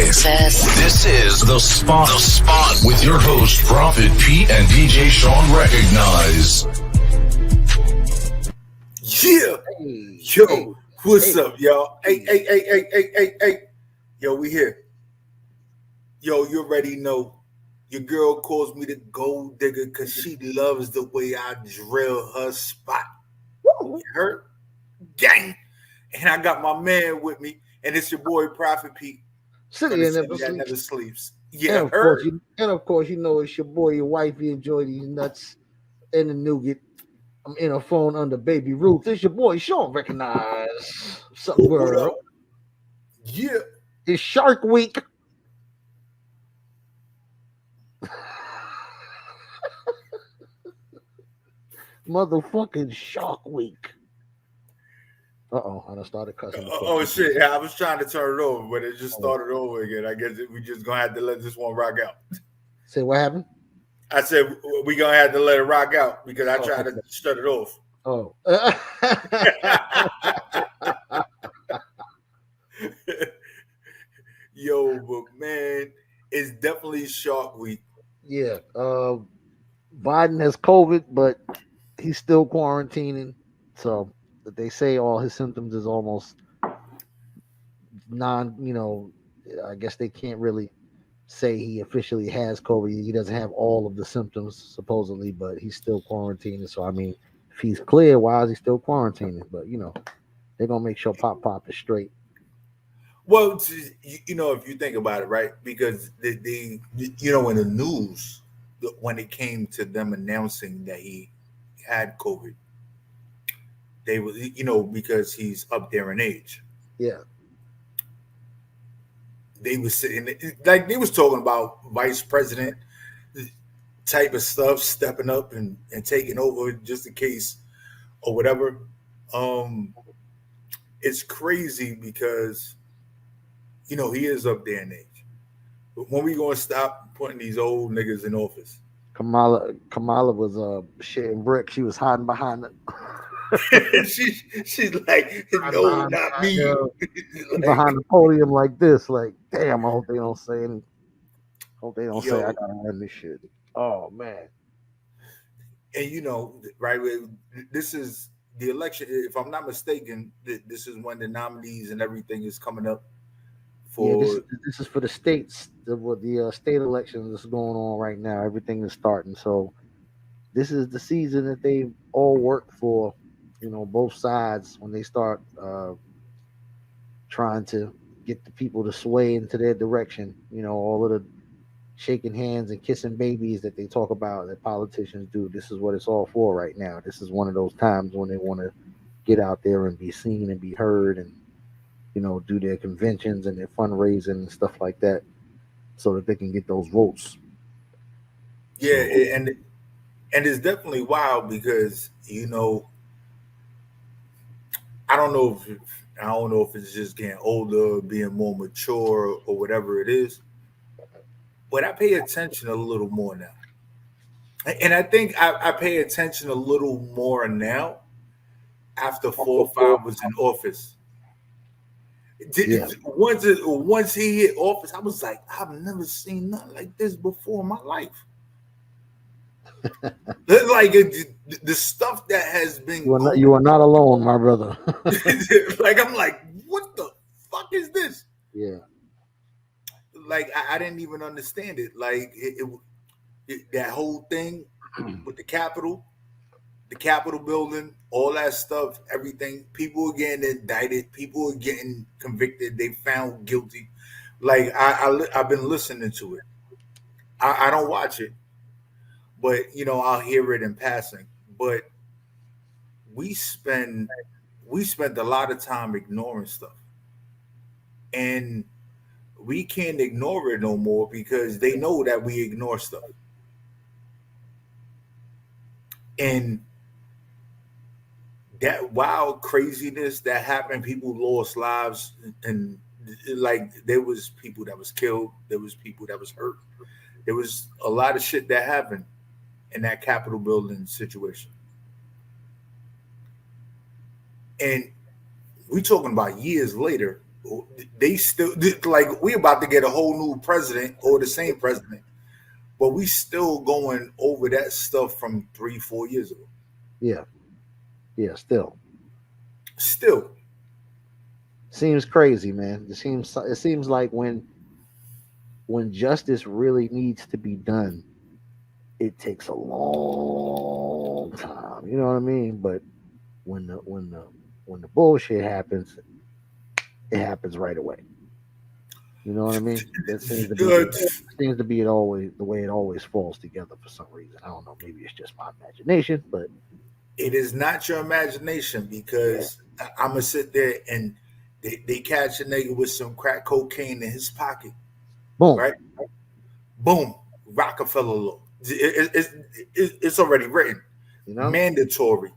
access. This is The Spot. The Spot with your host, Prophet Pete and DJ Sean Recognize. Yeah. Yo, what's up, y'all? Hey. Yo, we here. Yo, you already know. Your girl calls me the gold digger because she loves the way I drill her spot. You heard? Gang. And I got my man with me, and it's your boy, Prophet Pete. City never sleeps. Yeah, and of course, you know it's your boy, your wife. You enjoy these nuts and the nougat. I'm in a phone under baby Ruth. It's your boy Sean Recognize. What's up, girl? Yeah. It's Shark Week. Motherfucking Shark Week. Uh-oh, I done started cussing. Oh shit! Yeah, I was trying to turn it over, but it just started over again. I guess we just gonna have to let this one rock out. Say what happened? I said we gonna have to let it rock out because I tried to shut it off. Oh. Yo, but man, it's definitely Shark Week. Yeah. Biden has COVID, but he's still quarantining. So they say all his symptoms is almost I guess they can't really say he officially has COVID. He doesn't have all of the symptoms, supposedly, but he's still quarantining. So, I mean, if he's clear, why is he still quarantining? But, they're going to make sure Pop is straight. Well, if you think about it, right? Because they in the news, when it came to them announcing that he had COVID, they were, because he's up there in age. Yeah. They were sitting like they was talking about vice president type of stuff, stepping up and taking over just in case or whatever. It's crazy because he is up there in age. But when we gonna stop putting these old niggas in office? Kamala was shitting bricks. She was hiding behind it. she's like, no, not me. Like, behind the podium like this, like, damn, I hope they don't say anything. Hope they don't say I gotta run this shit. Oh man. And right, this is the election. If I'm not mistaken, this is when the nominees and everything is coming up. This is for the states. The state elections that's going on right now. Everything is starting. So this is the season that they all work for. Both sides when they start trying to get the people to sway into their direction. All of the shaking hands and kissing babies that they talk about that politicians do. This is what it's all for right now. This is one of those times when they want to get out there and be seen and be heard and, do their conventions and their fundraising and stuff like that so that they can get those votes. Yeah, and it's definitely wild because, I don't know if it's just getting older, being more mature or whatever it is, but I pay attention a little more now. And I think I pay attention a little more now after 4 or 5 was in office. Once he hit office, I was like, I've never seen nothing like this before in my life. Like the stuff that has been you are not alone, my brother. Like I'm like, what the fuck is this? Yeah. Like I didn't even understand it. Like that whole thing with the Capitol building, all that stuff, everything. People are getting indicted. People are getting convicted. They found guilty. Like I've been listening to it. I don't watch it, but I'll hear it in passing. But we spent a lot of time ignoring stuff, and we can't ignore it no more because they know that we ignore stuff. And that wild craziness that happened, people lost lives, and like there was people that was killed, there was people that was hurt, there was a lot of shit that happened in that Capitol building situation. And we talking about years later, they still like we about to get a whole new president or the same president, but we still going over that stuff from 3-4 years ago. Yeah, yeah. Still, Still, seems crazy, man. It seems like when justice really needs to be done, it takes a long time. You know what I mean? But when the bullshit happens, it happens right away. You know what I mean? That uh, seems to be it always the way it always falls together for some reason. I don't know. Maybe it's just my imagination, but it is not your imagination because I'm gonna sit there and they catch a nigga with some crack cocaine in his pocket, boom. right? Boom, Rockefeller law. It's already written, You know, mandatory,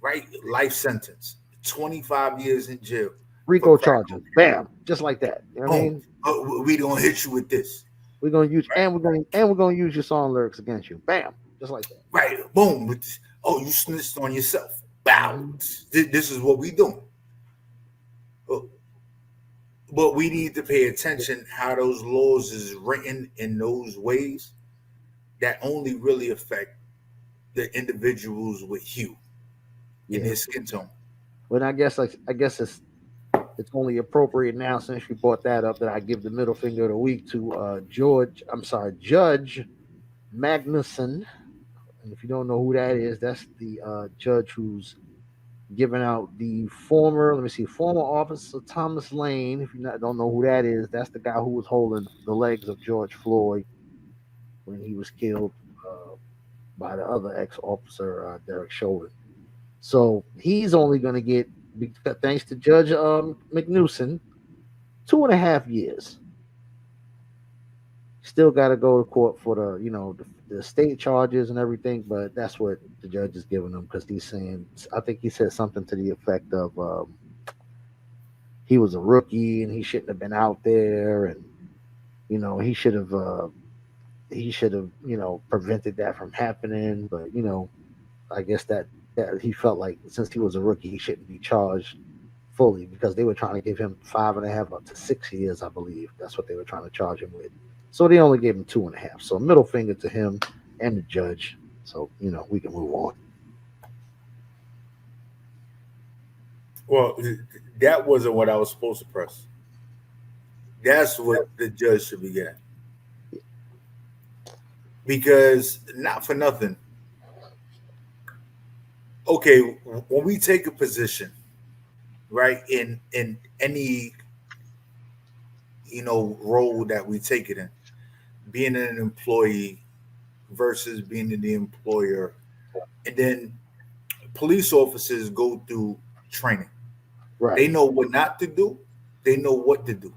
right? Life sentence, 25 years in jail for Rico crack charges, cocaine. bam, just like that. You know what I Boom, mean? we gonna hit you with this, We're gonna use right? we're gonna use your song lyrics against you, bam, just like that. Right, boom. With this. Oh, you snitched on yourself. Bow. Mm-hmm. This is what we doing. But we need to pay attention how those laws is written in those ways that only really affect the individuals with hue in Yeah. their skin tone. But I guess it's only appropriate now since you brought that up that I give the middle finger of the week to Judge Magnuson. And if you don't know who that is, that's the judge who's given out the former officer Thomas Lane. If don't know who that is, that's the guy who was holding the legs of George Floyd when he was killed by the other ex-officer, Derek Chauvin. So he's only going to get, thanks to Judge McNewson, 2.5 years. Still got to go to court for the state charges and everything, but that's what the judge is giving him because he's saying, I think he said something to the effect of he was a rookie and he shouldn't have been out there, and he should have prevented that from happening. But I guess that he felt like since he was a rookie, he shouldn't be charged fully because they were trying to give him 5.5 up to 6 years, I believe. That's what they were trying to charge him with. So they only gave him 2.5. So middle finger to him and the judge. So we can move on. Well, that wasn't what I was supposed to press. That's what the judge should be getting. Because not for nothing. Okay, when we take a position, right, in any role that we take it in, being an employee versus being the employer, and then police officers go through training. Right. They know what not to do. They know what to do.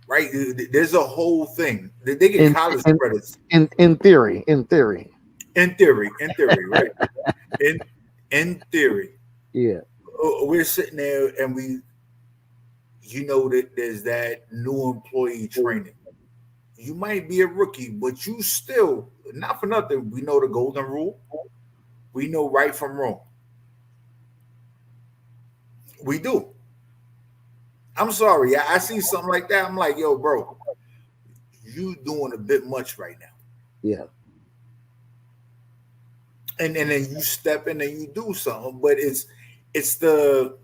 Right? There's a whole thing. They get college credits. In theory. In theory, right? In theory. Yeah. We're sitting there and that there's that new employee training. You might be a rookie, but you still, not for nothing, we know the golden rule. We know right from wrong. We do. I'm sorry. I see something like that. I'm like, yo, bro, you doing a bit much right now. Yeah. And then you step in and you do something, but it's the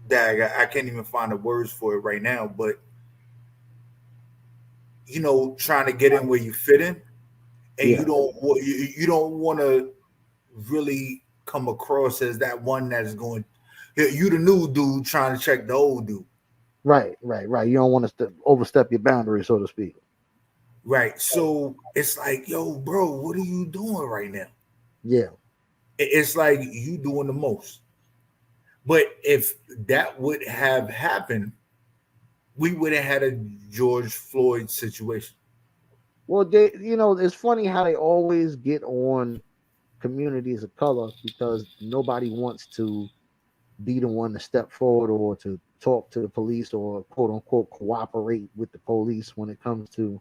dag. I can't even find the words for it right now, but trying to get in where you fit in, and you don't want to really come across as that one that's going. You the new dude trying to check the old dude. Right. You don't want to overstep your boundary, so to speak. Right. So it's like, yo, bro, what are you doing right now? Yeah. It's like you doing the most. But if that would have happened, we would have had a George Floyd situation. Well, it's funny how they always get on communities of color because nobody wants to be the one to step forward or to talk to the police or quote unquote cooperate with the police when it comes to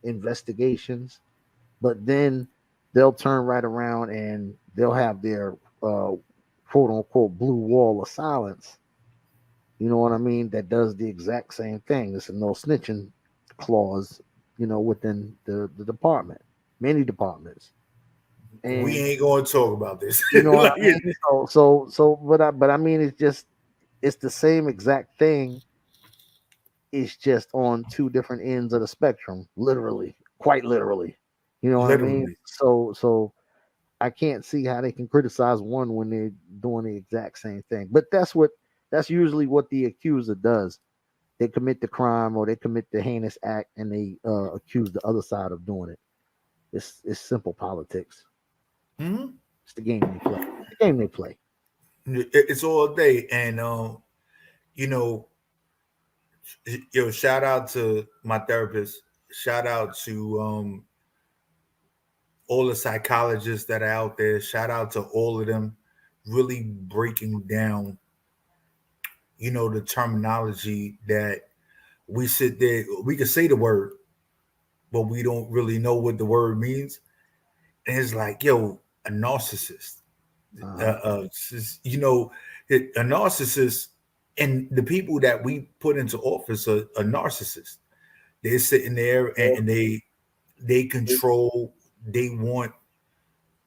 investigations. But then they'll turn right around and they'll have their quote unquote blue wall of silence. You know what I mean? That does the exact same thing. There's a no snitching clause, within the department, many departments. We And ain't going to talk about this. you know what Like, I mean? But I mean, it's the same exact thing. It's just on two different ends of the spectrum, literally, quite literally. You know what I mean? literally. So I can't see how they can criticize one when they're doing the exact same thing. But that's usually what the accuser does. They commit the crime or they commit the heinous act and they accuse the other side of doing it. It's simple politics. Hmm. It's the game they play. The game they play. It's all day. And, you know, shout out to my therapist. Shout out to all the psychologists that are out there. Shout out to all of them really breaking down, the terminology that we sit there, we can say the word, but we don't really know what the word means. And it's like, yo, a narcissist. Uh-huh. A narcissist, and the people that we put into office are narcissists. They're sitting there and they control. They want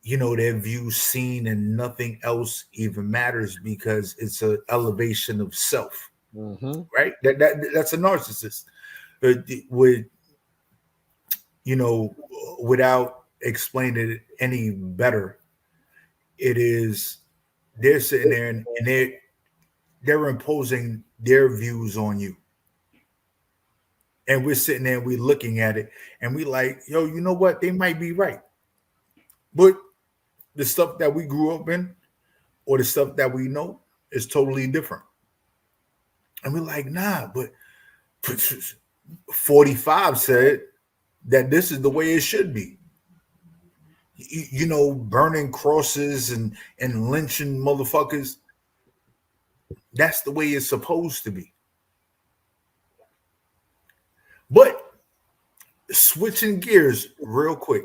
their views seen, and nothing else even matters because it's an elevation of self. Mm-hmm. Right? That's a narcissist. With you know, without explaining it any better, it is they're sitting there and they're imposing their views on you. And we're sitting there and we're looking at it and we like, yo, you know what? They might be right. But the stuff that we grew up in or the stuff that we know is totally different. And we're like, nah, but 45 said that this is the way it should be. Burning crosses and lynching motherfuckers. That's the way it's supposed to be. But switching gears real quick,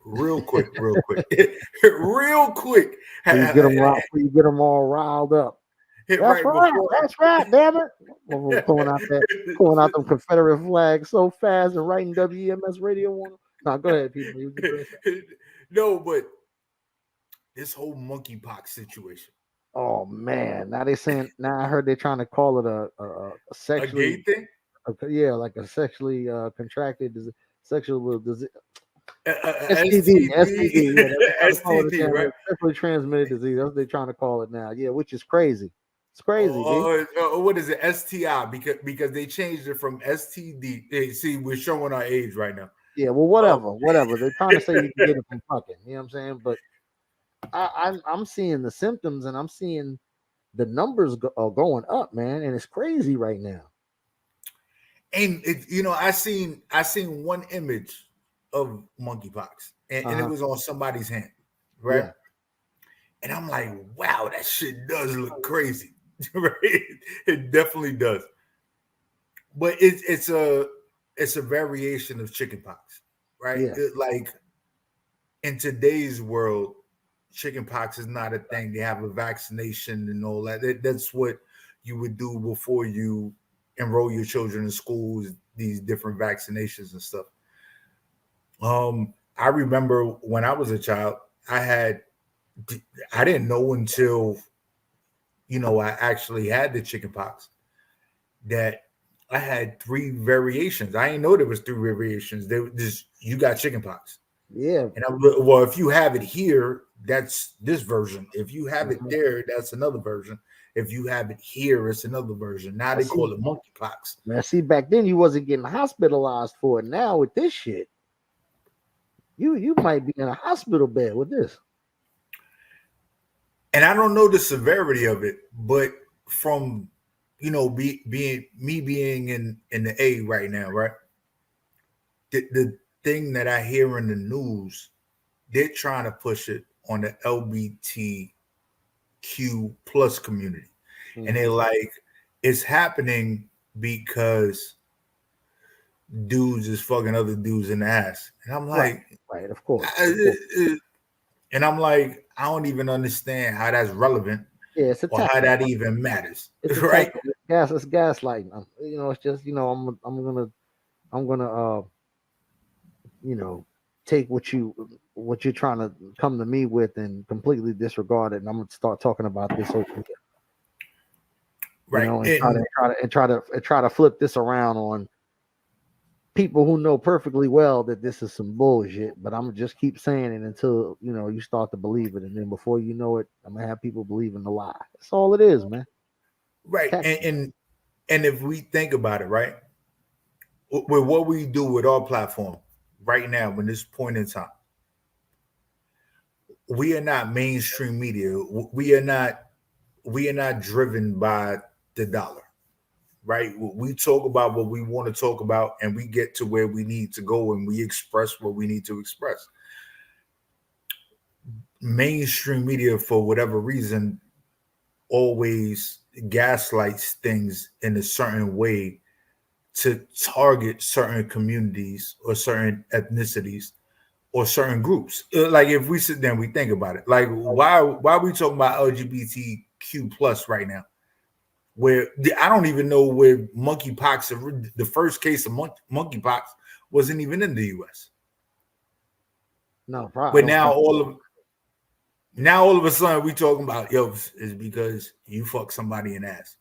real quick. You get them all riled up. Hit That's right right. before. That's right. Damn it! We're pulling out them Confederate flags so fast and writing WEMS radio on them. No, go ahead, people. No, but this whole monkeypox situation. Oh man! Now they saying. Now I heard they're trying to call it a A sexually, gay thing? like a sexually contracted sexual disease. STD, STD, yeah, they're trying to call it STD, right? sexually transmitted disease. That's what they're trying to call it now. Yeah, which is crazy. It's crazy, B. What is it? STI because they changed it from STD. Hey, see, we're showing our age right now. Yeah, well, whatever. They're trying to say you can get it from fucking. You know what I'm saying? But I'm seeing the symptoms and I'm seeing the numbers are going up, man, and it's crazy right now. And I seen one image of monkeypox, and it was on somebody's hand, right? Yeah. And I'm like, wow, that shit does look crazy, right? It definitely does. But it's a variation of chickenpox, right? Yeah. Like in today's world, chickenpox is not a thing. They have a vaccination and all that. That's what you would do before you enroll your children in schools, these different vaccinations and stuff. I remember when I was a child, I didn't know until I actually had the chickenpox that I had 3 variations. I didn't know there was 3 variations. There was just you got chickenpox. Yeah. And well, if you have it here, that's this version. If you have it there, that's another version. If you have it here, it's another version. Now they call it monkeypox. Man, see, back then you wasn't getting hospitalized for it. Now with this shit, you might be in a hospital bed with this. And I don't know the severity of it, but from being in the A right now, right? The thing that I hear in the news, they're trying to push it on the LGBTQ plus community. Mm-hmm. And they're like, it's happening because dudes is fucking other dudes in the ass. And I'm like, right, of course. And I'm like, I don't even understand how that's relevant Yeah, it's a or how tactic. that even matters, It's a right? tactic. It's gaslighting. It's just I'm gonna you know, take what you're trying to come to me with and completely disregard it, and I'm gonna start talking about this over here, Right. and try to flip this around on people who know perfectly well that this is some bullshit. But I'm gonna just keep saying it until you start to believe it, and then before you know it, I'm gonna have people believe in the lie. That's all it is, man. Right. Tactic. And if we think about it, right, with what we do with our platform right now, in this point in time, we are not mainstream media. We are not driven by the dollar, right? We talk about what we want to talk about, and we get to where we need to go, and we express what we need to express. Mainstream media, for whatever reason, always gaslights things in a certain way to target certain communities or certain ethnicities or certain groups. Like if we sit there and we think about it, like why are we talking about LGBTQ plus right now? Where I don't even know where monkeypox, the first case of monkeypox, wasn't even in the U.S. No, probably I But don't think. now all of a sudden we talking about is because you fuck somebody in the ass.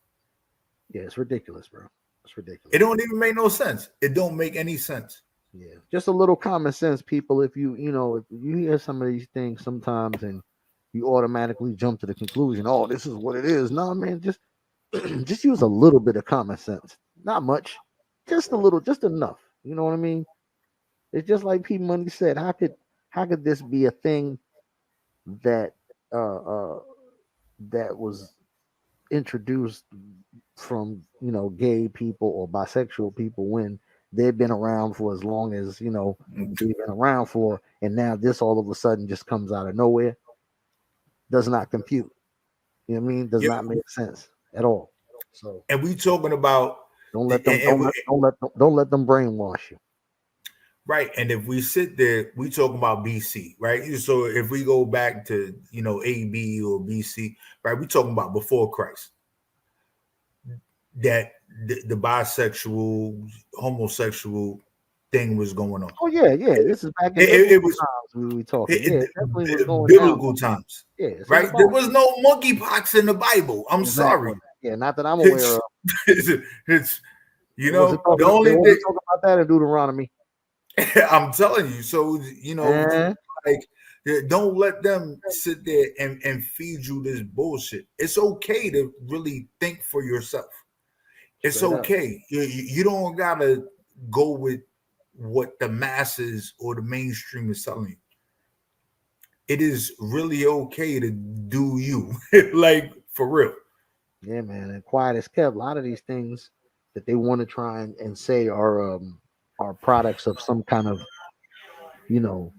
Yeah, it's ridiculous, bro. It's It ridiculous. don't even make no sense. It don't make any sense. Yeah, just a little common sense, people. If if you hear some of these things sometimes and you automatically jump to the conclusion, oh, this is what it is. No, man, just just use a little bit of common sense. Not much, just a little, just enough. You know what I mean? It's just like P Money said. How could this be a thing that uh uh that was introduced from gay people or bisexual people when they've been around for as long as they've been around for, and now this all of a sudden just comes out of nowhere? Does not compute. You know what I mean? Does Yeah, not make sense at all. So and we talking about don't let them and don't let them brainwash you. right. And if we sit there, we talking about BC, right? So if we go back to AB or BC, right? We talking about before Christ, that the bisexual, homosexual thing was going on. Oh yeah, yeah. This is back in It biblical was times we talking. Yeah, it definitely was going down. biblical times, Yeah, it's in the right? There Bible. was no monkeypox in the Bible. I'm Exactly. sorry. Yeah, not that I'm aware It's, of. it's It wasn't the talking. They only thing wasn't talking about that in Deuteronomy. I'm telling you. So Eh? like don't let them sit there and feed you this bullshit. It's okay to really think for yourself. It's Straight up. okay. You don't gotta go with what the masses or the mainstream is telling you. It is really okay to do you, like for real. Yeah, man. And quiet as kept. A lot of these things that they want to try and say are products of some kind of you know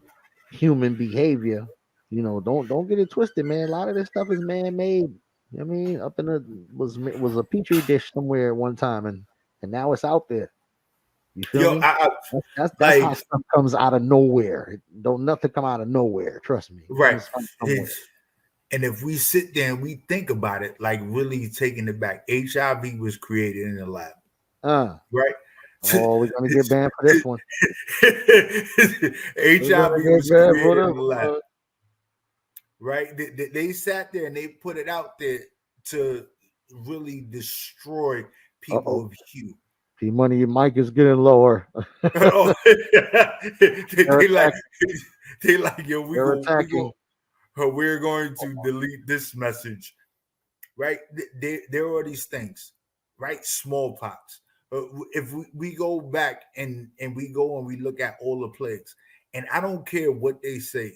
human behavior. Don't get it twisted, man. A lot of this stuff is man made. I mean, up in the was a petri dish somewhere at one time, and now it's out there. You feel Yo, me? I That's how like stuff comes out of nowhere. Don't nothing come out of nowhere. Trust me. It right. comes from somewhere. It's, and if we sit there and we think about it, like really taking it back, HIV was created in the lab, Uh right? oh, we're gonna get banned for this one. We're HIV gonna get was banned for created this in the lab, one. right? They sat there and they put it out there to really destroy Uh people oh. of hue. P Money, your mic is getting lower. Oh, They're they like attacking. they like yo, They're attacking. we're going to delete this message, right? There are these things, right? Smallpox. If we go back and we go and we look at all the plagues, and I don't care what they say,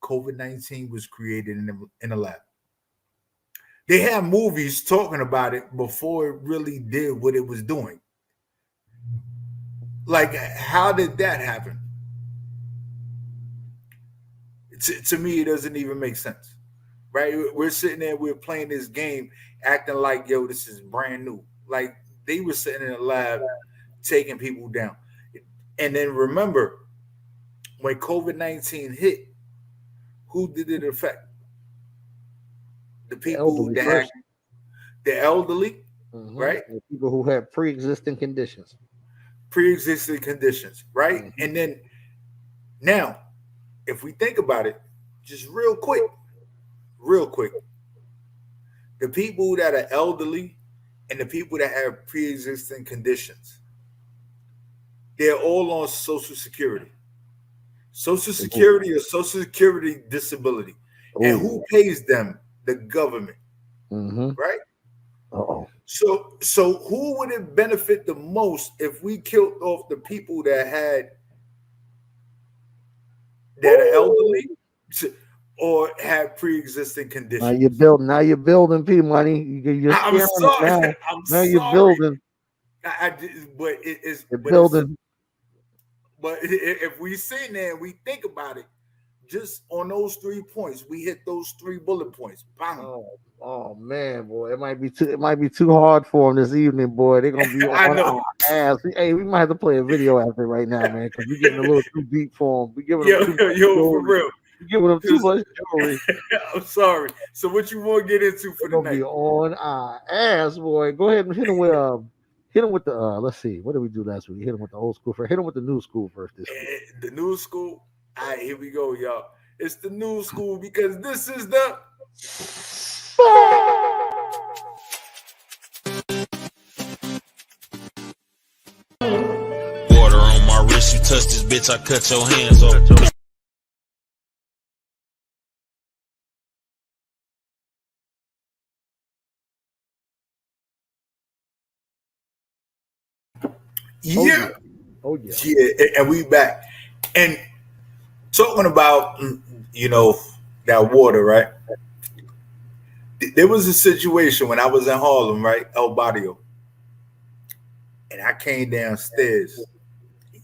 COVID-19 was created in a lab. They have movies talking about it before it really did what it was doing. Like, how did that happen? To me, it doesn't even make sense, right? We're sitting there, we're playing this game, acting like, yo, this is brand new. Like, they were sitting in a lab taking people down. And then remember, when COVID-19 hit, who did it affect? The The people elderly that first. had the elderly, right? The people who had pre-existing conditions. Pre-existing conditions, right? Mhm. And then now, if we think about it, just real quick, the people that are elderly and the people that have pre-existing conditions, they're all on Social Security. Social Ooh. Security or Social Security disability. And Ooh. who pays them? The government, Mm-hmm. right? Uh-oh. So who would it benefit the most if we killed off the people that are Ooh. elderly or have pre-existing Now conditions? you're building. Now you're building P money. You're I'm scaring them sorry. now. I'm Now you're sorry. building. But it is. You're It's. building. But if we sit there and we think about it, just on those 3 points, we hit those 3 bullet points. Bang. Oh man, boy, it might be too. It might be too hard for them this evening, boy. They're gonna be I on know. our ass. Hey, we might have to play a video after right now, man, because we're getting a little too deep for them. We're giving them Yo, too much for jewelry. real. We're giving them too much jewelry. I'm sorry. So what you want to get into for They're the gonna be night? on our ass, boy. Go ahead and hit them with the let's see, what did we do last week? Hit them with the old school first. Hit them with the new school first this week. The new school. All right, here we go, y'all. It's the new school because this is the Water on my wrist, you touch this bitch, I cut your hands off. yeah. Oh yeah. Yeah, and we back. And talking about that water, right? There was a situation when I was in Harlem, right? El Barrio. And I came downstairs,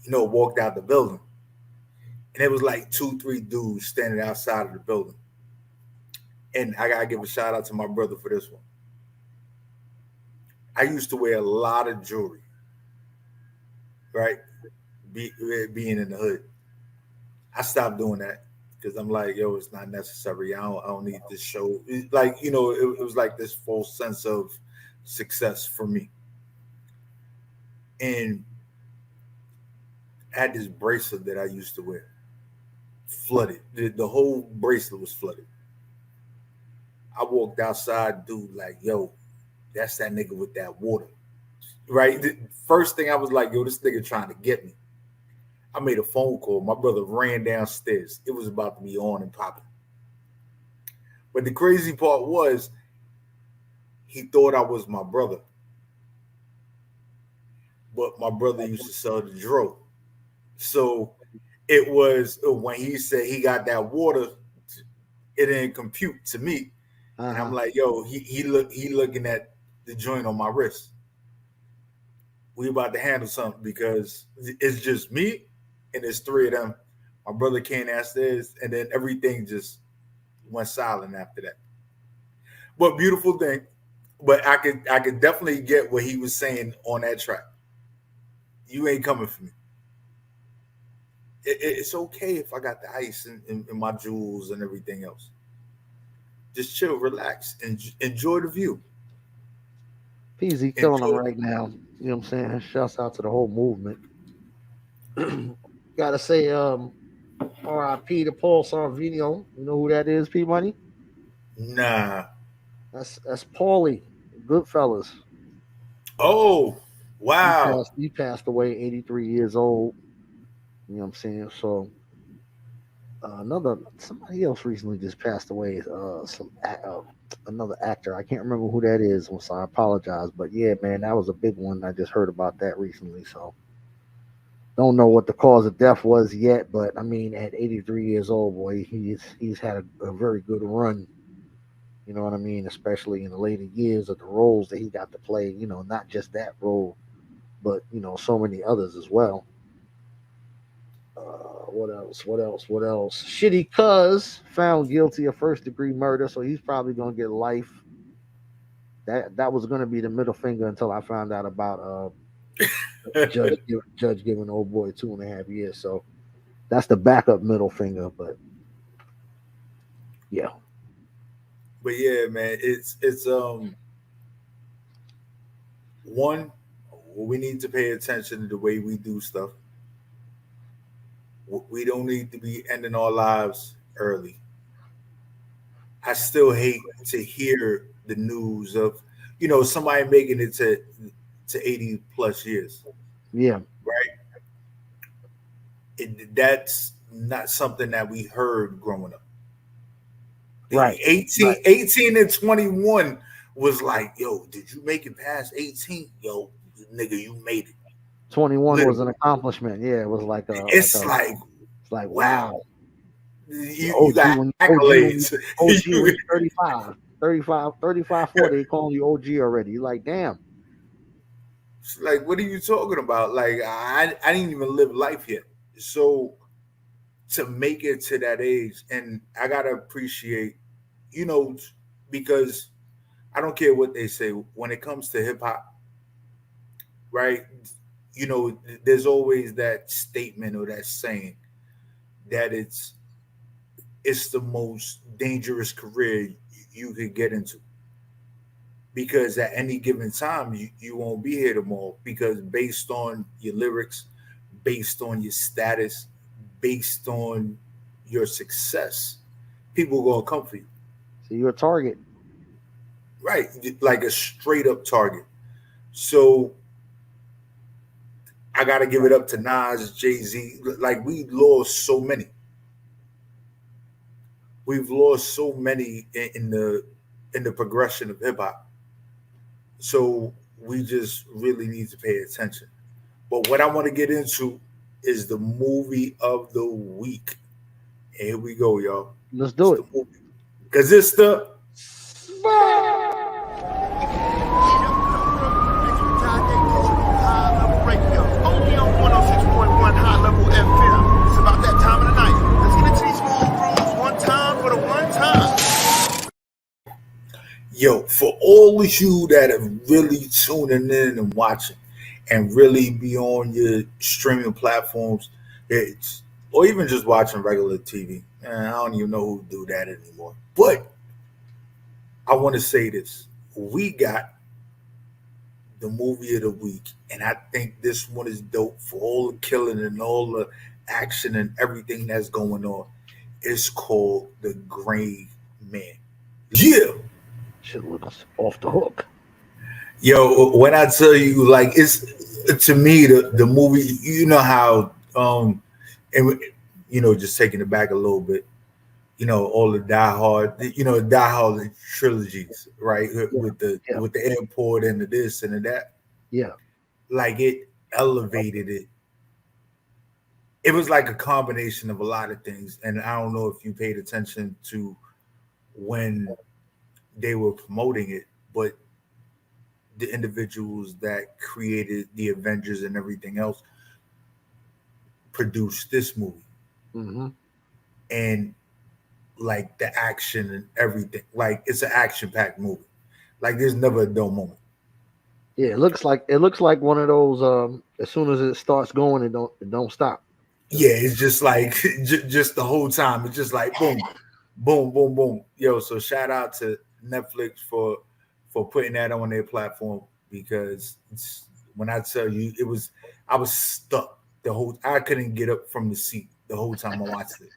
walked out the building. And it was like 2, 3 dudes standing outside of the building. And I gotta give a shout out to my brother for this one. I used to wear a lot of jewelry, right? Being in the hood. I stopped doing that because I'm like, yo, it's not necessary. I don't need this show. It was like this false sense of success for me. And I had this bracelet that I used to wear, flooded. The whole bracelet was flooded. I walked outside, dude, like, yo, that's that nigga with that water. Right? The first thing I was like, yo, this nigga trying to get me. I made a phone call. My brother ran downstairs. It was about to be on and popping. But the crazy part was he thought I was my brother. But my brother used to sell the dro. So it was when he said he got that water, it didn't compute to me. And I'm like, yo, he looking at the joint on my wrist. We about to handle something because it's just me and there's 3 of them. My brother came downstairs and then everything just went silent after that. But beautiful thing. But I could definitely get what he was saying on that track. You ain't coming for me. It's okay if I got the ice and my jewels and everything else. Just chill, relax, and enjoy the view. PZ killing them right now. You know what I'm saying? Shouts out to the whole movement. Gotta say, R.I.P. to Paul Sorvino. You know who that is, P Money? Nah. That's Paulie, Goodfellas. Oh, wow. He passed away, 83 years old. You know what I'm saying? So somebody else recently just passed away. Another actor. I can't remember who that is, so I apologize. But yeah, man, that was a big one. I just heard about that recently. So don't know what the cause of death was yet, but I mean, at 83 years old, boy, he's had a very good run. You know what I mean? Especially in the later years of the roles that he got to play. You know, not just that role, but so many others as well. What else? Shitty Cuz found guilty of first-degree murder, so he's probably gonna get life. That was gonna be the middle finger until I found out about judge giving old boy 2.5 years. So that's the backup middle finger. But Yeah. But yeah, man, it's one, we need to pay attention to the way we do stuff. We don't need to be ending our lives early. I still hate to hear the news of, somebody making it to 80 plus years, Yeah. right? That's not something that we heard growing up. Right. 18 and 21 was like, yo, did you make it past 18? Yo, nigga, you made it. 21 was an Literally. accomplishment. Yeah, it was like a It's like, it's like wow. wow. You got OG accolades. when you 35, 40, they calling you OG already. You're like, damn. Like, what are you talking about? Like, I didn't even live life yet. So to make it to that age, and I gotta appreciate, because I don't care what they say when it comes to hip hop, right? There's always that statement or that saying that it's the most dangerous career you could get into, because at any given time you won't be here tomorrow, because based on your lyrics, based on your status, based on your success, people are gonna come for you. So you're a target. Right, like a straight up target. So I gotta give it up to Nas, Jay-Z. Like, we've lost so many. We've lost so many in the progression of hip hop. So we just really need to pay attention. But what I want to get into is the movie of the week. And here we go, y'all. Let's do it. Because it's the only on 106.1 High Level FM. It's about that time of the night. Let's get into these smooth grooves one time for the one time. Yo, for all of you that are really tuning in and watching and really be on your streaming platforms, or even just watching regular TV. I don't even know who do that anymore. But I want to say this. We got the movie of the week, and I think this one is dope for all the killing and all the action and everything that's going on. It's called The Gray Man. Yeah. Shit looks off the hook. Yo, when I tell you, like, it's, to me, the movie, how and just taking it back a little bit, all the Die Hard trilogies, right? With the airport and the this and the that. Yeah. Like, it elevated it. It was like a combination of a lot of things. And I don't know if you paid attention to when they were promoting it, but the individuals that created the Avengers and everything else produced this movie. Mm-hmm. And like the action and everything, like, it's an action-packed movie. Like, there's never a dull moment. Yeah, it looks like one of those. As soon as it starts going, it don't stop. Yeah, it's just like just the whole time. It's just like boom, boom, boom, boom. Yo, so shout out to Netflix for putting that on their platform, because when I tell you, I was stuck I couldn't get up from the seat the whole time I watched it.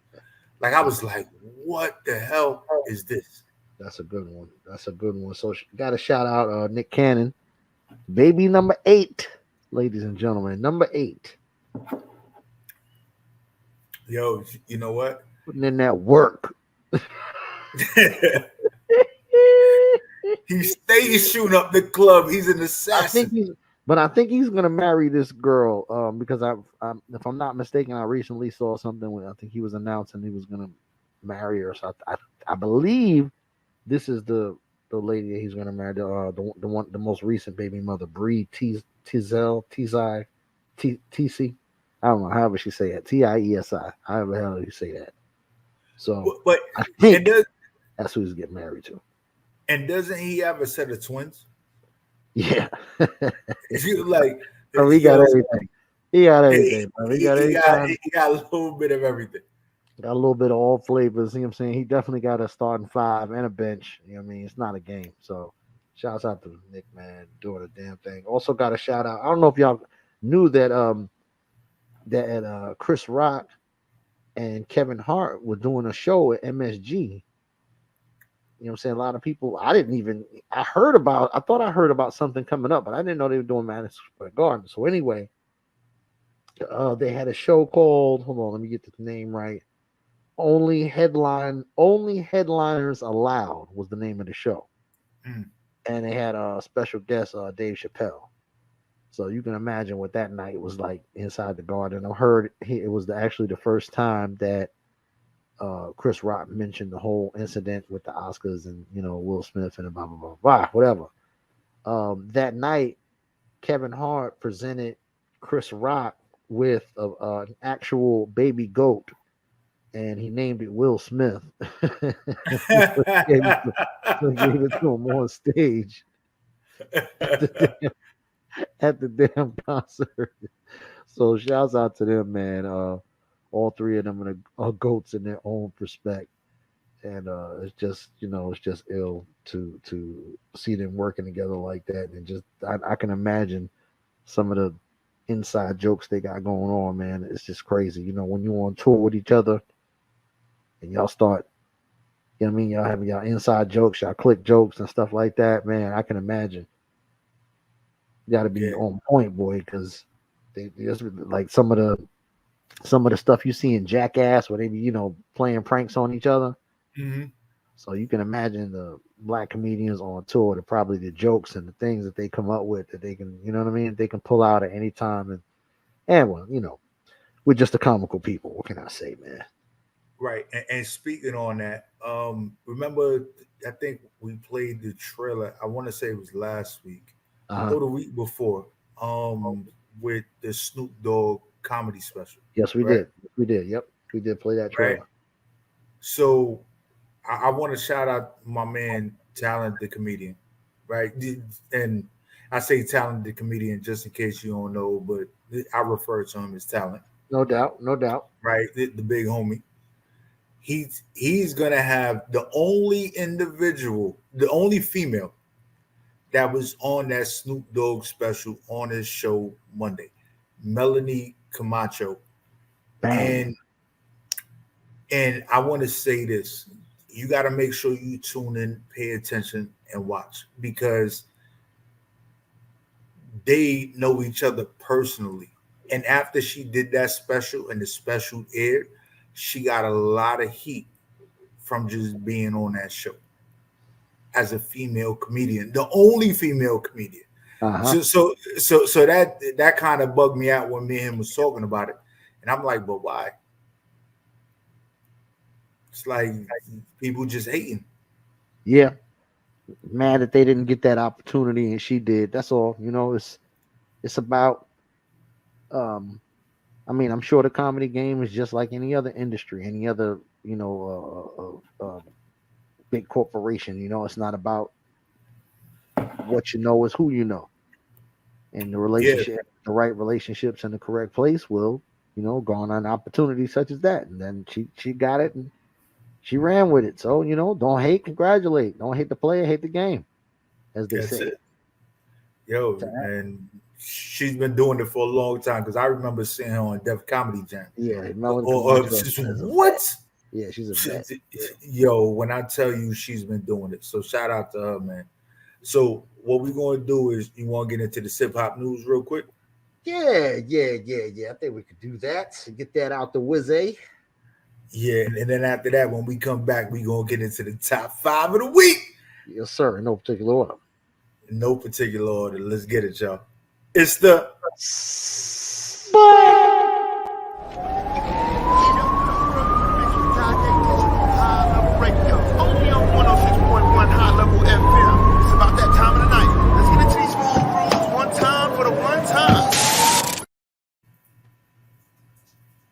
Like, I was like, what the hell is this? That's a good one. So got to shout out Nick Cannon, baby number 8, ladies and gentlemen, number 8. Yo, you know what? Putting in that work. He stays shooting up the club. He's an assassin. I think he's gonna marry this girl. Because if I'm not mistaken, I recently saw something where I think he was announcing he was gonna marry her. So I believe this is the lady that he's gonna marry. The most recent baby mother, Bree Tizell TC. I don't know however she say it. TIESI. However the hell you say that. So, but I think that's who he's getting married to. And doesn't he have a set of twins? Yeah. Like, he got everything. He got everything. He got a little bit of everything. Got a little bit of all flavors. You know what I'm saying? He definitely got a starting five and a bench. You know what I mean? It's not a game. So shouts out to Nick, man, doing a damn thing. Also got a shout out. I don't know if y'all knew that Chris Rock and Kevin Hart were doing a show at MSG. You know what I'm saying? A lot of people, I thought I heard about something coming up, but I didn't know they were doing Madison Square Garden. So anyway, they had a show called, hold on, let me get the name right. Only Headliners Allowed was the name of the show. Mm. And they had a special guest, Dave Chappelle. So you can imagine what that night was like inside the Garden. I heard it was actually the first time that Chris Rock mentioned the whole incident with the Oscars and Will Smith and blah blah blah blah whatever. That night, Kevin Hart presented Chris Rock with an actual baby goat, and he named it Will Smith. So gave it to him on stage at the damn concert. So shouts out to them, man. All three of them are goats in their own respect, and it's just ill to see them working together like that. And just I can imagine some of the inside jokes they got going on, man. It's just crazy. When you're on tour with each other and y'all start, what I mean, y'all having y'all inside jokes, y'all click jokes and stuff like that, man. I can imagine. You got to be on point, boy, because they just like some of the stuff you see in Jackass, where they be playing pranks on each other. Mm-hmm. So you can imagine the black comedians on tour, probably the jokes and the things that they come up with that they can, what I mean, they can pull out at any time. And well, we're just the comical people. What can I say, man? Right. And speaking on that, remember, I think we played the trailer. I want to say it was last week or the week before, with the Snoop Dogg comedy special. Yes, we did. We did. Yep. We did play that trailer. Right. So I want to shout out my man, Talent the comedian, right? And I say Talent the comedian just in case you don't know, but I refer to him as Talent. No doubt. No doubt. Right. The big homie. He's gonna have the only individual, the only female that was on that Snoop Dogg special on his show Monday, Melanie Camacho. Bang. And I want to say this: you got to make sure you tune in, pay attention, and watch, because they know each other personally. And after she did that special and the special aired, she got a lot of heat from just being on that show as a female comedian, the only female comedian. So that kind of bugged me out when me and him was talking about it, and I'm like, but why? It's like people just hating. Yeah, mad that they didn't get that opportunity and she did. That's all. It's about. I mean, I'm sure the comedy game is just like any other industry, any other big corporation. It's not about what you know, it's who you know, and the relationship, the right relationships in the correct place will, garner an opportunity such as that. And then she got it and she ran with it. So don't hate, congratulate. Don't hate the player, hate the game, as they say. It. Yo, and she's been doing it for a long time, because I remember seeing her on Def Comedy Jam. Yeah, what? Yeah, she's a vet. Yo, when I tell you she's been doing it, so shout out to her, man. So what we're gonna do is, you want to get into the hip hop news real quick? Yeah. I think we could do that. Get that out the whiz. Yeah, and then after that, when we come back, we're gonna get into the top 5 of the week. Yes, sir. In no particular order. In no particular order. Let's get it, y'all. It's the Only on 106.1 High Level FM. It's about that time of the night. Let's get into these smooth grooves one time for the one time.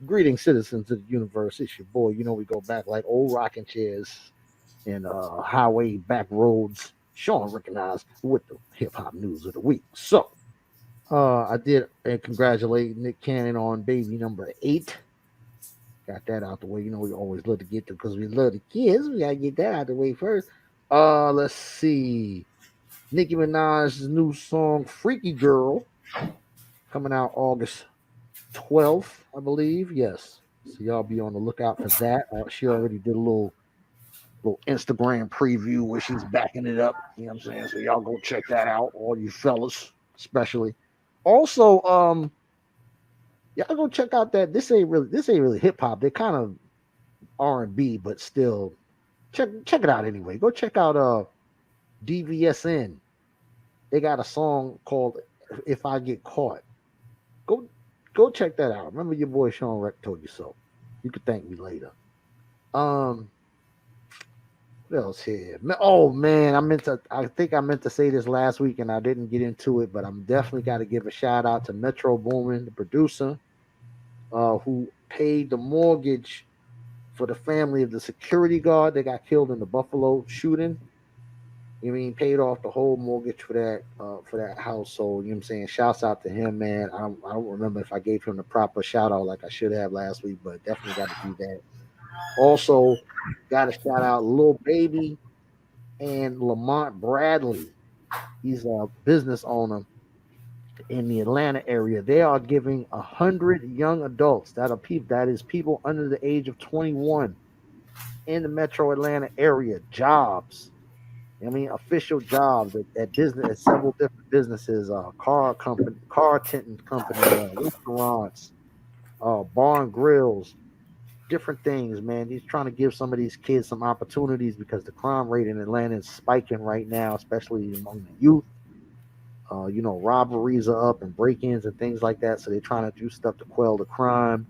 Greetings, citizens of the universe. It's your boy. We go back like old rocking chairs and highway back roads. Sean recognized with the hip hop news of the week. So I did congratulate Nick Cannon on baby number 8. Got that out the way. You know, we always love to get to because we love the kids. We gotta get that out the way first. Let's see. Nicki Minaj's new song "Freaky Girl" coming out August 12th, I believe. Yes. So y'all be on the lookout for that. She already did a little Instagram preview where she's backing it up. You know what I'm saying? So y'all go check that out, all you fellas, especially. Also, y'all go check out that this ain't really hip hop. They're kind of R&B, but still check it out anyway. Go check out DVSN. They got a song called "If I Get Caught." Go check that out. Remember your boy Sean Reck told you so. You can thank me later. What else here? Oh man, I think I meant to say this last week and I didn't get into it, but I'm definitely got to give a shout out to Metro Boomin, the producer, who paid the mortgage for the family of the security guard that got killed in the Buffalo shooting. You mean paid off the whole mortgage for that household. You know what I'm saying? Shouts out to him, man. I don't remember if I gave him the proper shout out like I should have last week, but definitely got to do that. Also, got to shout out Lil Baby and Lamont Bradley. He's a business owner in the Atlanta area. They are giving 100 young adults that is people under the age of 21 in the Metro Atlanta area jobs. I mean, official jobs at business at several different businesses, car tinting company, restaurants, bar and grills, different things, man. He's trying to give some of these kids some opportunities because the crime rate in Atlanta is spiking right now, especially among the youth. Robberies are up and break-ins and things like that. So they're trying to do stuff to quell the crime.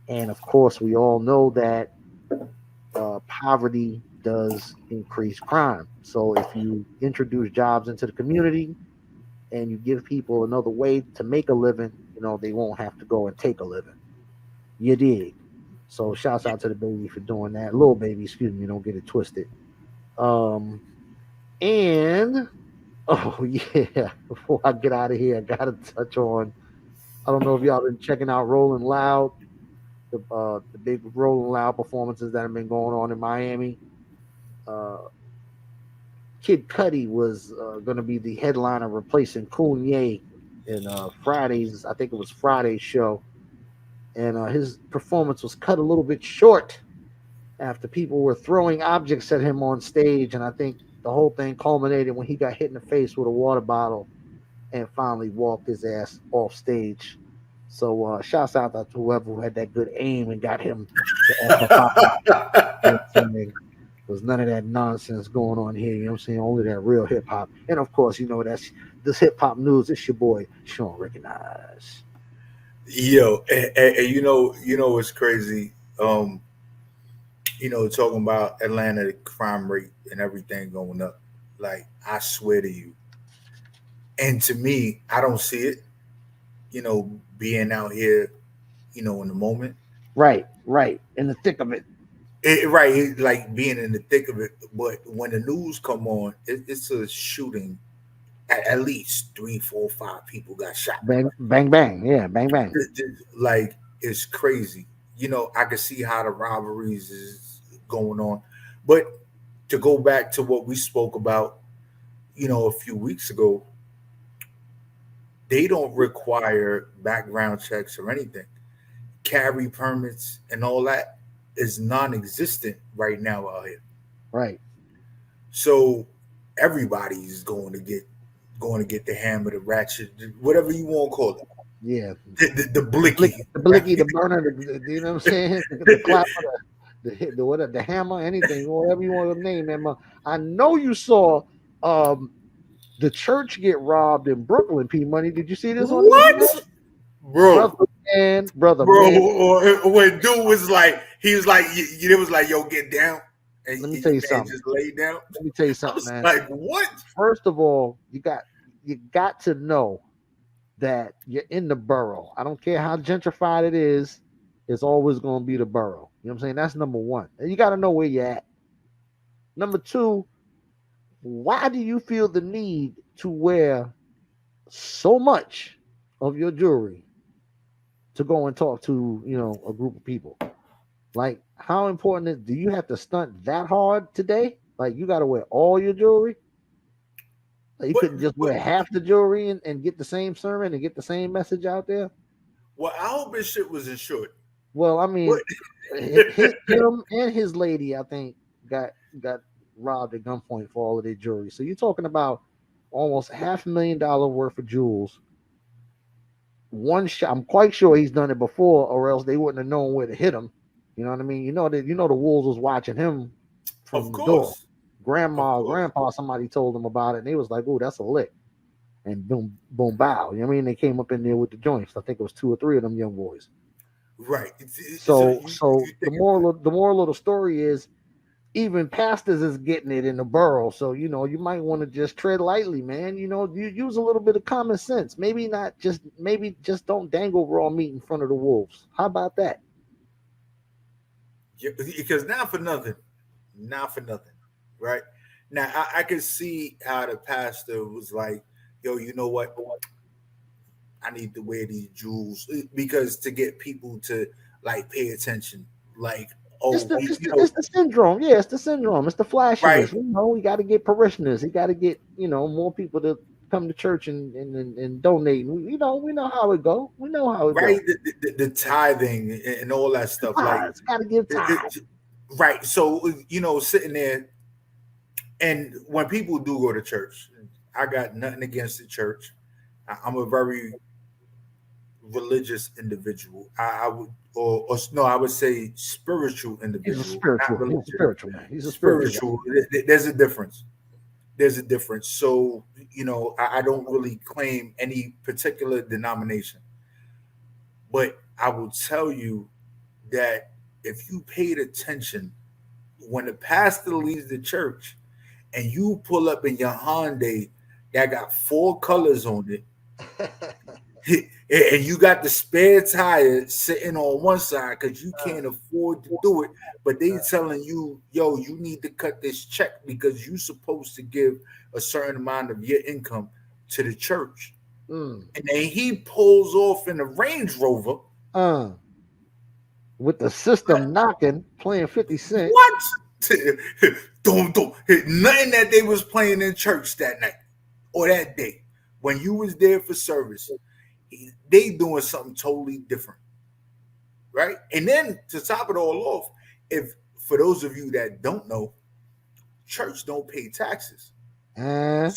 And of course, we all know that poverty does increase crime. So if you introduce jobs into the community and you give people another way to make a living, they won't have to go and take a living. You dig? So shouts out to the baby for doing that. Little baby, excuse me, don't get it twisted. And oh yeah, before I get out of here, I gotta touch on. I don't know if y'all been checking out Rolling Loud, the big Rolling Loud performances that have been going on in Miami. Kid Cudi was going to be the headliner replacing Kanye in Friday's. I think it was Friday's show, and his performance was cut a little bit short after people were throwing objects at him on stage, and I think the whole thing culminated when he got hit in the face with a water bottle and finally walked his ass off stage. So shouts out to whoever had that good aim and got him the There's none of that nonsense going on here. You know what I'm saying? Only that real hip hop. And of course, that's this hip hop news. It's your boy Sean Recognize. Yo, and what's crazy? Talking about Atlanta, the crime rate and everything going up. Like, I swear to you. And to me, I don't see it, being out here, in the moment. Right. In the thick of it. Like being in the thick of it. But when the news come on, it's a shooting. At least 3, 4, 5 people got shot. Bang, bang, bang. Yeah, bang, bang. Like, it's crazy. I can see how the robberies is going on. But to go back to what we spoke about, a few weeks ago, they don't require background checks or anything. Carry permits and all that is non-existent right now out here. Right. So everybody's going to get the hammer, the ratchet, whatever you want to call it. Yeah. The blicky. The blicky, the burner, you know what I'm saying? The clapper, the hammer, anything, whatever you want to name them. I know you saw the church get robbed in Brooklyn, P Money. Did you see this on what? Bro, brother, or when dude was like, he was like, it was like, yo, get down. And let me tell you something. Just lay down. Let me tell you something, man. Like, what? First of all, you got to know that you're in the borough. I don't care how gentrified it is, it's always going to be the borough. You know what I'm saying? That's number one. And you got to know where you're at. Number two, why do you feel the need to wear so much of your jewelry to go and talk to, a group of people? Like, how important is? Do you have to stunt that hard today? Like, you got to wear all your jewelry. Like, you But, couldn't just but wear half the jewelry and get the same sermon and get the same message out there. well, I hope his shit was insured. Well, I But mean, him and his lady, I think, got robbed at gunpoint for all of their jewelry. So you're talking about almost $500,000 worth of jewels. One shot. I'm quite sure he's done it before, or else they wouldn't have known where to hit him. You know what I mean? You know the wolves was watching him of from the door. course, of Grandma, or course, grandpa, somebody told them about it, and they was like, "Oh, that's a lick." And boom, boom, bow. You know what I mean? They came up in there with the joints. I think it was 2 or 3 of them young boys. right. So So, you the think about moral of the story is even pastors is getting it in the borough. So, you might want to just tread lightly, man. You use a little bit of common sense. Maybe just don't dangle raw meat in front of the wolves. How about that? because not for nothing, right? Now I can see how the pastor was like, "Yo, you know what? I need to wear these jewels because to get people to like pay attention. Like, It's oh, the we, it's you the, know, it's the syndrome. Yeah, it's the syndrome. It's the right, flashiness. We got to get parishioners. We got to get more people to come to church and donate. We know how it go. We know how it right, go. the tithing and all that stuff. Like, Tithes. Got to give it, tithes. right. So sitting there, and when people do go to church, I got nothing against the church. I'm a very religious individual. I would, or no, I would say spiritual He's a individual, not spiritual. He's a religious. spiritual man. He's a spiritual guy. Spiritual. There's a difference. There's a difference. So I don't really claim any particular denomination, but I will tell you that if you paid attention when the pastor leaves the church and you pull up in your Hyundai that got 4 colors on it, and you got the spare tire sitting on one side because you can't afford to do it, but they telling you, yo, you need to cut this check because you're supposed to give a certain amount of your income to the church. Mm. And then he pulls off in a Range Rover. Uh, with the system knocking, playing 50 Cent. What? Don't nothing that they was playing in church that night or that day when you was there for service. They doing something totally different, right? And then to top it all off, if for those of you that don't know, church don't pay taxes. Uh,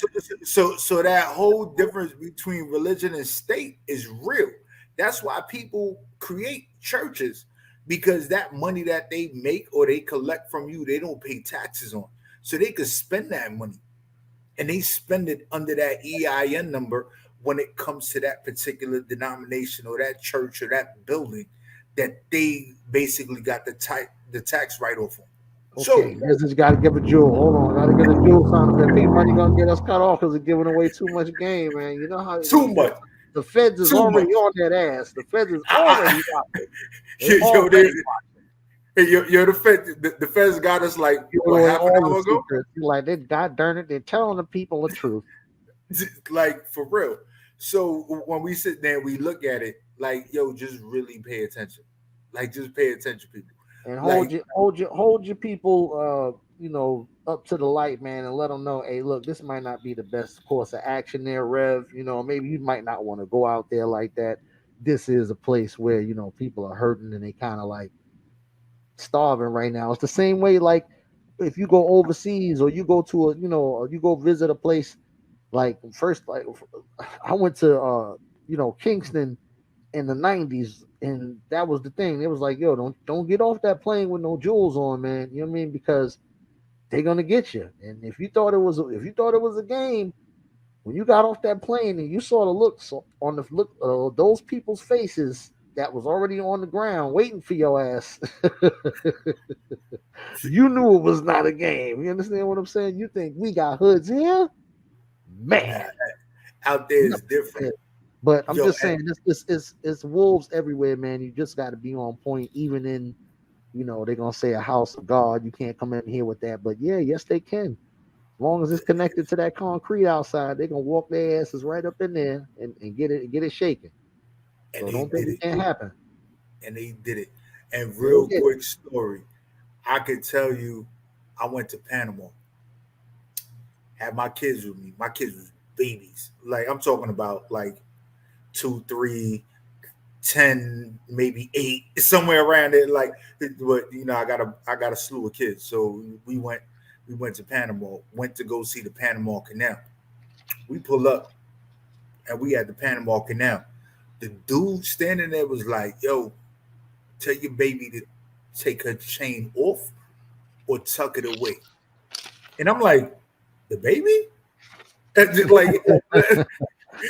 So that whole difference between religion and state is real. That's why people create churches because that money that they make or they collect from you, they don't pay taxes on. So they could spend that money and they spend it under that EIN number when it comes to that particular denomination or that church or that building that they basically got the tax write off on. okay, So this has got to give a jewel. Hold on, got to get a jewel sound effect. P Money gonna get us cut off because they're giving away too much game, man. You know how too much, the feds is too much. already on that ass. The feds is already watching. They Yo, already the feds got us like giving what away half an all hour the ago, secrets. Like, God darn it, they're telling the people the truth. like for real. So when we sit there, we look at it like, yo, just really pay attention. Like, just pay attention, people. And Like, hold your people up to the light, man, and let them know, hey, look, this might not be the best course of action there, Rev. Maybe you might not want to go out there like that. This is a place where people are hurting and they kind of like starving right now. It's the same way, like if you go overseas or you go to or you go visit a place. Like first, like I went to Kingston in the '90s, and that was the thing. It was like, yo, don't get off that plane with no jewels on, man. You know what I mean? Because they're gonna get you. And if you thought it was a game, when you got off that plane and you saw the looks on the look those people's faces that was already on the ground waiting for your ass, you knew it was not a game. You understand what I'm saying? You think we got hoods here, man? out there No. is different. But I'm Yo, just saying, it's wolves everywhere, man. You just got to be on point, even in, they're gonna say a house of God. You can't come in here with that. But yeah, yes, they can. As long as it's connected to that concrete outside, they're gonna walk their asses right up in there and get it shaking. and So they don't think did it it. can't happen. And they did it. And real quick story, I could tell you, I went to Panama, had my kids with me. My kids was babies. Like I'm talking about like 2, 3, 10, maybe 8, somewhere around there. Like, but you know, I got a slew of kids. So we went to Panama, went to go see the Panama Canal. We pull up and we at the Panama Canal. The dude standing there was like, yo, tell your baby to take her chain off or tuck it away. And I'm like, the baby?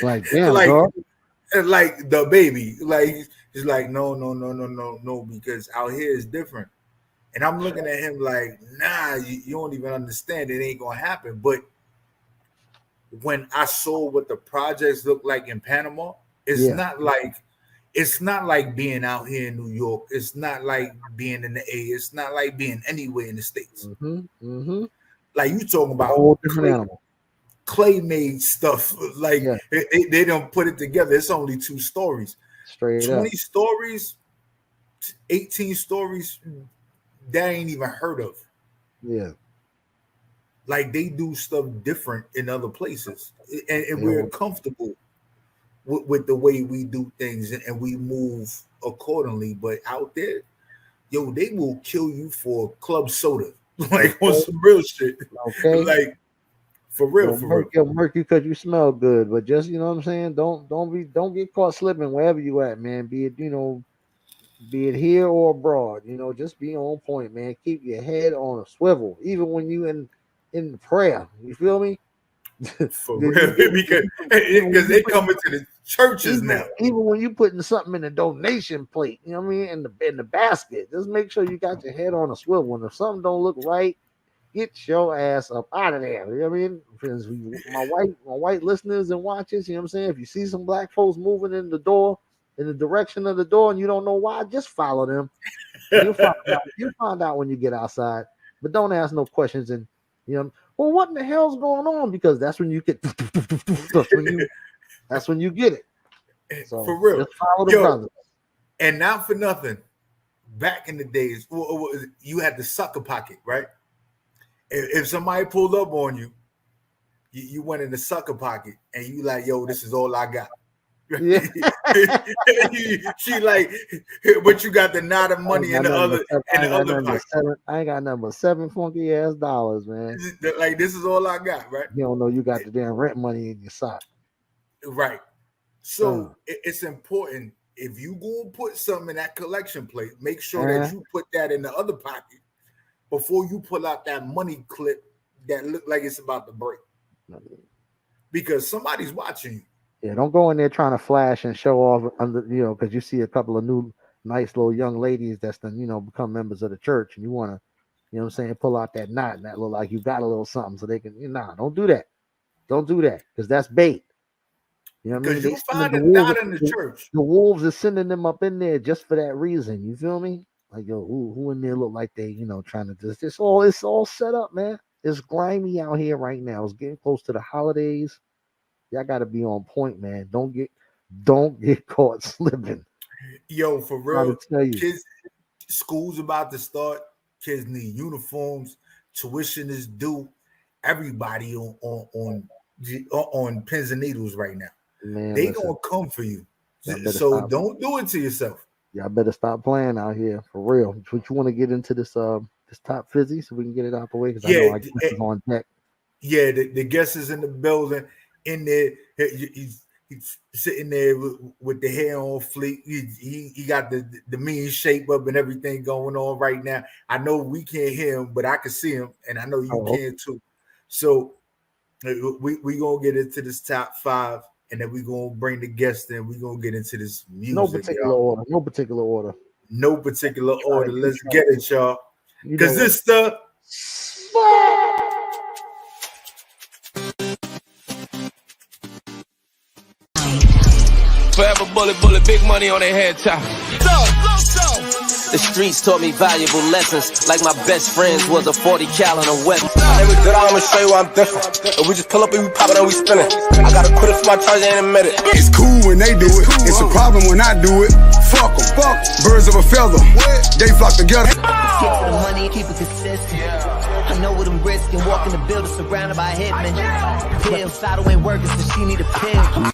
Like damn, dog. Like the baby. Like it's like, no, because out here is different. And I'm looking at him like, nah, you don't even understand. It ain't gonna happen. But when I saw what the projects look like in Panama, it's not like being out here in New York. It's not like being in the A. It's not like being anywhere in the States. Like you talking about clay made stuff. Like they don't put it together. It's only 2 stories. Straight 20 up. stories, 18 stories, that ain't even heard of. Yeah. Like they do stuff different in other places. And we're comfortable with the way we do things and we move accordingly. But out there, yo, they will kill you for club soda. Like on some real shit. Okay. Like for real. It'll murk you because you smell good. But just, you know what I'm saying? Don't get caught slipping wherever you at, man. Be it here or abroad. You know, just be on point, man. Keep your head on a swivel, even when you in prayer. You feel me? For real, because they come into the churches now. Even when you putting something in the donation plate, you know what I mean, in the basket, just make sure you got your head on a swivel. And if something don't look right, get your ass up out of there. You know what I mean? Because my white listeners and watchers, you know what I'm saying? If you see some black folks moving in the direction of the door, and you don't know why, just follow them. You'll find out when you get outside. But don't ask no questions. And you know, well, what in the hell's going on? Because that's when you get that's when you get it. So for real, just follow the brothers. And not for nothing, back in the days, you had the sucker pocket, right? If somebody pulled up on you, you went in the sucker pocket and you like, yo, this is all I got. Yeah. She like, but you got the knot of money in the other pocket. I ain't got nothing but 7 funky ass dollars, man. Like this is all I got, right? You don't know you got the damn rent money in your sock. Right. So it's important if you go put something in that collection plate, make sure that you put that in the other pocket before you pull out that money clip that look like it's about to break. Because somebody's watching you. Yeah, don't go in there trying to flash and show off under, you know, because you see a couple of new nice little young ladies that's done, you know, become members of the church, and you want to, you know what I'm saying, pull out that knot and that look like you got a little something so they can, don't do that. Don't do that, because that's bait. You know what I mean? Because you find a knot in the church. The wolves are sending them up in there just for that reason. You feel me? Like, yo, who in there look like they, you know, trying to just, it's all set up, man. It's grimy out here right now. It's getting close to the holidays. Y'all got to be on point, man. Don't get caught slipping. Yo, for real, tell you. Kids, school's about to start. Kids need uniforms. Tuition is due. Everybody on pins and needles right now. Man, they gonna come for you. So don't do it to yourself. Y'all better stop playing out here for real. But you want to get into this top fizzy so we can get it out the way, because I know I guess is on deck. Yeah, the guest is in the building. In there, he's sitting there with the hair on fleek. He got the mean shape up and everything going on right now. I know we can't hear him, but I can see him, and I know you can too. So we gonna get into this top 5, and then we gonna bring the guest in. We gonna get into this music. No particular order. Let's get it, y'all. Because this stuff. Forever bullet, big money on their head top. The streets taught me valuable lessons, like my best friends was a 40 caliber weapon. Hey, we good, I'ma show you why I'm different. If we just pull up and we poppin' and we spinning. I gotta quit it for my charge, ain't admit it. It's cool when they do it, it's a problem when I do it. Fuck 'em, birds of a feather, they flock together. Get to the money, keep it consistent. I know what I'm risking, walking the building surrounded by hitmen. Damn, Saddle ain't working, so she need a pin.